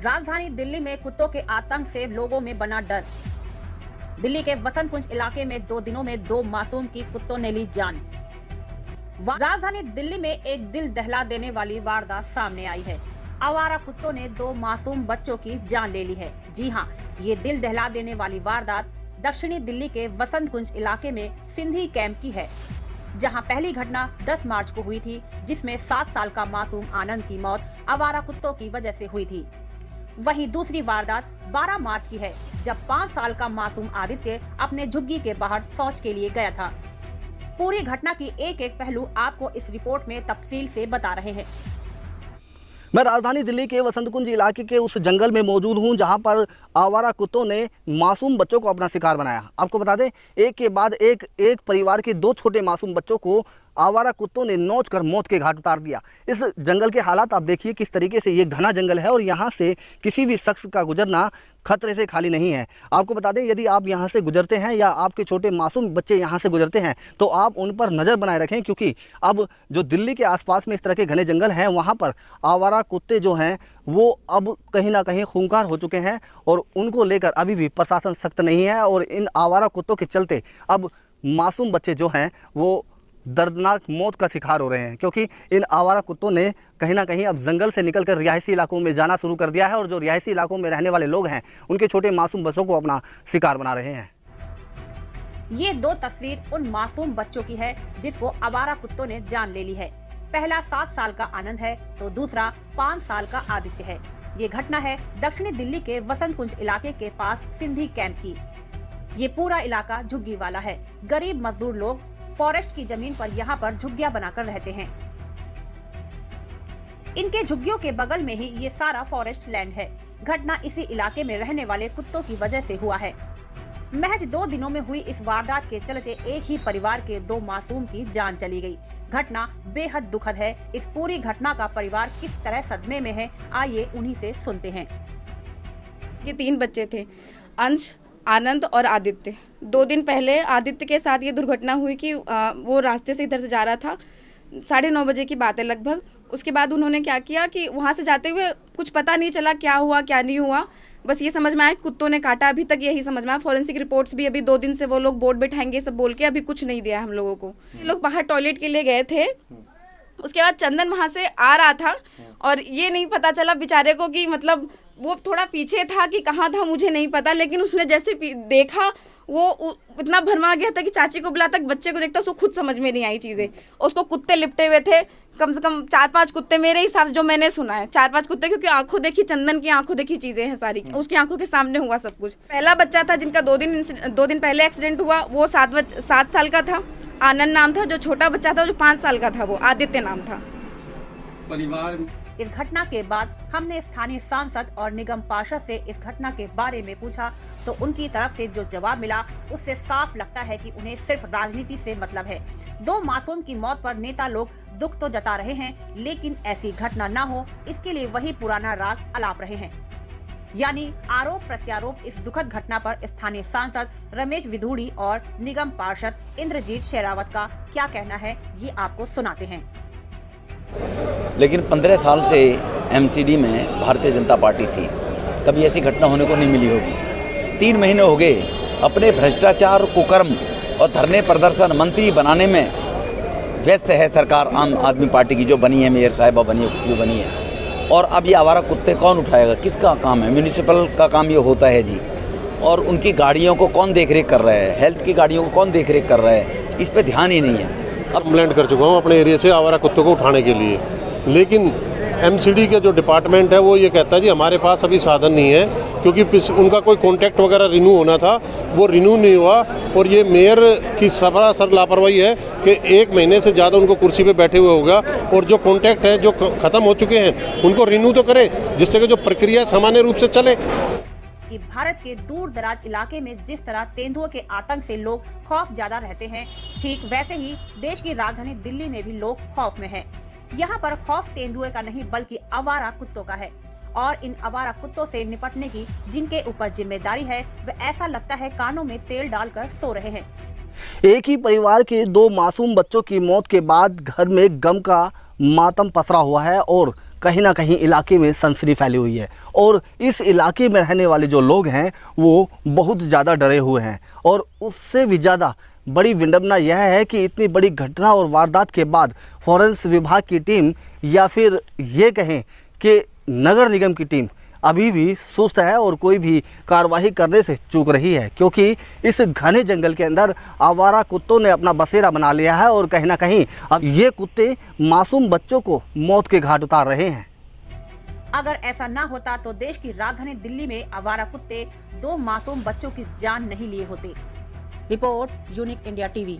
राजधानी दिल्ली में कुत्तों के आतंक से लोगों में बना डर। दिल्ली के वसंत कुंज इलाके में 2 दिनों में 2 मासूम की कुत्तों ने ली जान। राजधानी दिल्ली में एक दिल दहला देने वाली वारदात सामने आई है। आवारा कुत्तों ने 2 मासूम बच्चों की जान ले ली है। जी हां, ये दिल दहला देने वाली वारदात दक्षिणी दिल्ली के वसंत कुंज इलाके में सिंधी कैंप की है, जहां पहली घटना 10 मार्च को हुई थी, जिसमें 7 साल का मासूम आनंद की मौत आवारा कुत्तों की वजह से हुई थी। वहीं दूसरी वारदात 12 मार्च की है, जब 5 साल का मासूम आदित्य अपने झुग्गी के बाहर शौच के लिए गया था। पूरी घटना की एक-एक पहलू आपको इस रिपोर्ट में तफसील से बता रहे हैं। मैं राजधानी दिल्ली के वसंत कुंज इलाके के उस जंगल में मौजूद हूं, जहां पर आवारा कुत्तों ने मासूम बच्चों को अपना शिकार बनाया। आपको बता दें, एक के बाद एक परिवार के 2 छोटे मासूम बच्चों को आवारा कुत्तों ने नोच कर मौत के घाट उतार दिया। इस जंगल के हालात आप देखिए किस तरीके से, ये घना जंगल है और यहाँ से किसी भी शख्स का गुजरना खतरे से खाली नहीं है। आपको बता दें, यदि आप यहाँ से गुजरते हैं या आपके छोटे मासूम बच्चे यहाँ से गुजरते हैं तो आप उन पर नज़र बनाए रखें, क्योंकि अब जो दिल्ली के आसपास में इस तरह के घने जंगल हैं, वहाँ पर आवारा कुत्ते जो हैं वो अब कहीं ना कहीं खूंखार हो चुके हैं और उनको लेकर अभी भी प्रशासन सख्त नहीं है। और इन आवारा कुत्तों के चलते अब मासूम बच्चे जो हैं वो दर्दनाक मौत का शिकार हो रहे हैं, क्योंकि इन आवारा कुत्तों ने कहीं ना कहीं अब जंगल से निकलकर रिहायशी इलाकों में जाना शुरू कर दिया है और जो रिहायशी इलाकों में रहने वाले लोग हैं उनके छोटे मासूम बच्चों को अपना शिकार बना रहे हैं। ये 2 तस्वीर उन मासूम बच्चों की है जिसको आवारा कुत्तों ने जान ले ली है। पहला 7 साल का आनंद है तो दूसरा 5 साल का आदित्य है। ये घटना है दक्षिणी दिल्ली के वसंत कुंज इलाके के पास सिंधी कैंप की। ये पूरा इलाका झुग्गी वाला है। गरीब मजदूर लोग फॉरेस्ट की जमीन पर यहाँ पर झुग्गियां बनाकर रहते हैं। इनके झुग्गियों के बगल में ही ये सारा फॉरेस्ट लैंड है। घटना इसी इलाके में रहने वाले कुत्तों की वजह से हुआ है। महज 2 दिनों में हुई इस वारदात के चलते एक ही परिवार के 2 मासूम की जान चली गई। घटना बेहद दुखद है। इस पूरी घटना का परिवार किस तरह सदमे में है, आइए उन्हीं से सुनते हैं। ये 3 बच्चे थे, अंश, आनंद और आदित्य। 2 दिन पहले आदित्य के साथ ये दुर्घटना हुई कि वो रास्ते से इधर से जा रहा था, 9:30 बजे की बात है लगभग। उसके बाद उन्होंने क्या किया कि वहाँ से जाते हुए कुछ पता नहीं चला क्या हुआ क्या नहीं हुआ, बस ये समझ में आया कुत्तों ने काटा। अभी तक यही समझ में आया। फॉरेंसिक रिपोर्ट्स भी अभी 2 दिन से वो लोग बोर्ड बैठाएंगे सब बोल के अभी कुछ नहीं दिया हम लोगों को। ये लोग बाहर टॉयलेट के लिए गए थे। उसके बाद चंदन वहाँ से आ रहा था और ये नहीं पता चला बेचारे को कि मतलब वो थोड़ा पीछे था कि कहाँ था मुझे नहीं पता, लेकिन उसने जैसे देखा वो इतना भरमा गया था कि चाची को बुलाता, बच्चे को देखता, उसको खुद समझ में नहीं आई चीज़ें। उसको कुत्ते लिपटे हुए थे, कम से कम 4-5 कुत्ते मेरे हिसाब से जो मैंने सुना है, 4-5 कुत्ते, क्योंकि आंखों देखी, चंदन की आंखों देखी चीज़ें हैं सारी, उसकी आंखों के सामने हुआ सब कुछ। पहला बच्चा था जिनका 2 दिन पहले एक्सीडेंट हुआ, वो 7 साल का था, आनंद नाम था। जो छोटा बच्चा था जो 5 साल का था वो आदित्य नाम था। परिवार इस घटना के बाद हमने स्थानीय सांसद और निगम पार्षद से इस घटना के बारे में पूछा तो उनकी तरफ से जो जवाब मिला उससे साफ लगता है कि उन्हें सिर्फ राजनीति से मतलब है। 2 मासूम की मौत पर नेता लोग दुख तो जता रहे हैं, लेकिन ऐसी घटना ना हो इसके लिए वही पुराना राग अलाप रहे हैं। यानी आरोप प्रत्यारोप। इस दुखद घटना पर स्थानीय सांसद रमेश विधूड़ी और निगम पार्षद इंद्रजीत शेरावत का क्या कहना है, ये आपको सुनाते हैं। लेकिन 15 साल से एमसीडी में भारतीय जनता पार्टी थी, कभी ऐसी घटना होने को नहीं मिली होगी। 3 महीने हो गए अपने भ्रष्टाचार, कुकर्म और धरने प्रदर्शन मंत्री बनाने में व्यस्त है सरकार आम आदमी पार्टी की, जो बनी है, मेयर साहिबा बनी है, जो बनी है। और अब ये आवारा कुत्ते कौन उठाएगा, किसका काम है? म्यूनिसिपल का काम ये होता है जी। और उनकी गाड़ियों को कौन देख रेख कर रहा है, हेल्थ की गाड़ियों को कौन देख रेख कर रहा है, इस पर ध्यान ही नहीं है। अब कंप्लेंट कर चुका हूँ अपने एरिया से आवारा कुत्तों को उठाने के लिए, लेकिन एमसीडी का जो डिपार्टमेंट है वो ये कहता है जी हमारे पास अभी साधन नहीं है, क्योंकि उनका कोई कॉन्ट्रैक्ट वगैरह रिन्यू होना था, वो रिन्यू नहीं हुआ। और ये मेयर की सरासर लापरवाही है कि 1 महीने से ज़्यादा उनको कुर्सी पे बैठे हुए होगा और जो कॉन्ट्रैक्ट है जो ख़त्म हो चुके हैं उनको रिन्यू तो करें, जिससे कि जो प्रक्रिया सामान्य रूप से चले। कि भारत के दूर दराज इलाके में जिस तरह तेंदुओं के आतंक से लोग खौफ ज्यादा रहते हैं, ठीक वैसे ही देश की राजधानी दिल्ली में भी लोग खौफ में हैं। यहाँ पर खौफ तेंदुए का नहीं बल्कि आवारा कुत्तों का है। और इन आवारा कुत्तों से निपटने की जिनके ऊपर जिम्मेदारी है वह ऐसा लगता है कानों में तेल डालकर सो रहे हैं। एक ही परिवार के दो मासूम बच्चों की मौत के बाद घर में गम का मातम पसरा हुआ है और कहीं ना कहीं इलाके में सनसनी फैली हुई है और इस इलाके में रहने वाले जो लोग हैं वो बहुत ज़्यादा डरे हुए हैं। और उससे भी ज़्यादा बड़ी विडंबना यह है कि इतनी बड़ी घटना और वारदात के बाद फॉरेंसिक विभाग की टीम या फिर ये कहें कि नगर निगम की टीम अभी भी सुस्त है और कोई भी कार्रवाई करने से चूक रही है, क्योंकि इस घने जंगल के अंदर आवारा कुत्तों ने अपना बसेरा बना लिया है और कहीं ना कहीं अब ये कुत्ते मासूम बच्चों को मौत के घाट उतार रहे हैं। अगर ऐसा ना होता तो देश की राजधानी दिल्ली में आवारा कुत्ते दो मासूम बच्चों की जान नहीं लिए होते। Report unique India TV.